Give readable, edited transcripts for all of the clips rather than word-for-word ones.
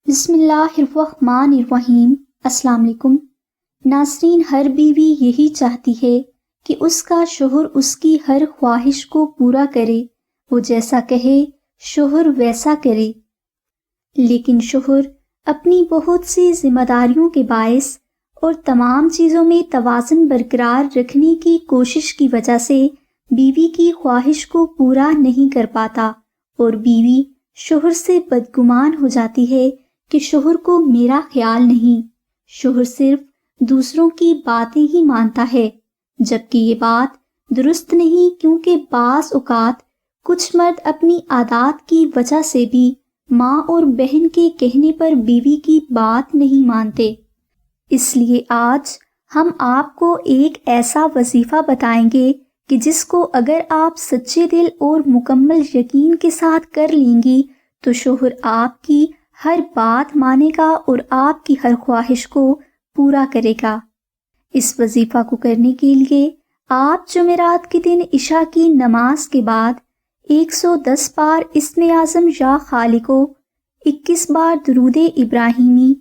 بسم اللہ الرحمن الرحیم۔ السلام علیکم ناظرین، ہر بیوی یہی چاہتی ہے کہ اس کا شوہر اس کی ہر خواہش کو پورا کرے، وہ جیسا کہے شوہر ویسا کرے، لیکن شوہر اپنی بہت سی ذمہ داریوں کے باعث اور تمام چیزوں میں توازن برقرار رکھنے کی کوشش کی وجہ سے بیوی کی خواہش کو پورا نہیں کر پاتا، اور بیوی شوہر سے بدگمان ہو جاتی ہے کہ شوہر کو میرا خیال نہیں، شوہر صرف دوسروں کی باتیں ہی مانتا ہے، جبکہ یہ بات درست نہیں، کیونکہ بعض اوقات کچھ مرد اپنی عادات کی وجہ سے بھی ماں اور بہن کے کہنے پر بیوی کی بات نہیں مانتے۔ اس لیے آج ہم آپ کو ایک ایسا وظیفہ بتائیں گے کہ جس کو اگر آپ سچے دل اور مکمل یقین کے ساتھ کر لیں گی تو شوہر آپ کی ہر بات مانے گا اور آپ کی ہر خواہش کو پورا کرے گا۔ اس وظیفہ کو کرنے کے لیے آپ جمعرات کے دن عشاء کی نماز کے بعد 110 بار اسم اعظم یا خالقو، 21 بار درود ابراہیمی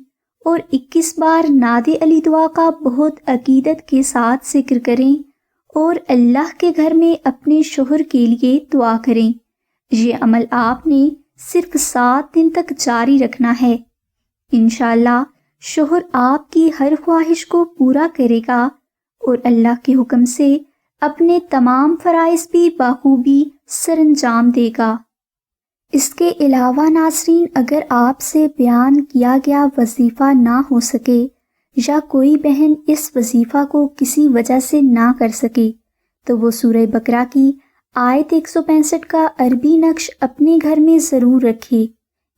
اور 21 بار نعت علی دعا کا بہت عقیدت کے ساتھ ذکر کریں اور اللہ کے گھر میں اپنے شوہر کے لیے دعا کریں۔ یہ عمل آپ نے صرف 7 دن تک جاری رکھنا ہے۔ انشاءاللہ شوہر آپ کی ہر خواہش کو پورا کرے گا اور اللہ کے حکم سے اپنے تمام فرائض بھی بخوبی سر انجام دے گا۔ اس کے علاوہ ناظرین، اگر آپ سے بیان کیا گیا وظیفہ نہ ہو سکے یا کوئی بہن اس وظیفہ کو کسی وجہ سے نہ کر سکے تو وہ سورہ بقرہ کی آیت 165 کا عربی نقش اپنے گھر میں ضرور رکھے۔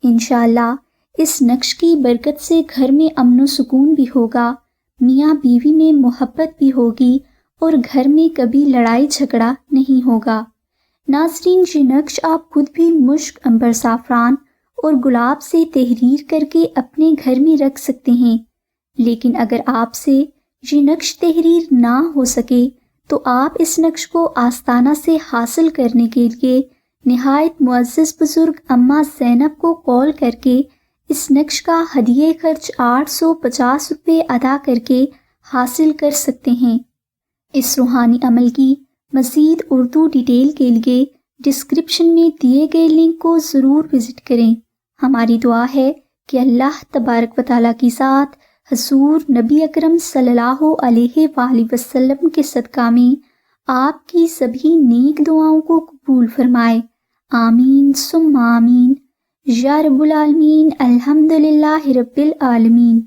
انشاءاللہ اس نقش کی برکت سے گھر میں امن و سکون بھی ہوگا، میاں بیوی میں محبت بھی ہوگی اور گھر میں کبھی لڑائی جھگڑا نہیں ہوگا۔ ناظرین، یہ نقش آپ خود بھی مشک، عنبر، زعفران اور گلاب سے تحریر کر کے اپنے گھر میں رکھ سکتے ہیں، لیکن اگر آپ سے یہ نقش تحریر نہ ہو سکے تو آپ اس نقش کو آستانہ سے حاصل کرنے کے لیے نہایت معزز بزرگ اماں زینب کو کال کر کے اس نقش کا ہدیہ خرچ 850 روپے ادا کر کے حاصل کر سکتے ہیں۔ اس روحانی عمل کی مزید اردو ڈیٹیل کے لیے ڈسکرپشن میں دیے گئے لنک کو ضرور وزٹ کریں۔ ہماری دعا ہے کہ اللہ تبارک و تعالیٰ کی ذات حضور نبی اکرم صلی اللہ علیہ وآلہ وسلم کے صدقہ میں آپ کی سبھی نیک دعاؤں کو قبول فرمائے۔ آمین ثم آمین یا رب العالمین۔ الحمدللہ رب العالمین۔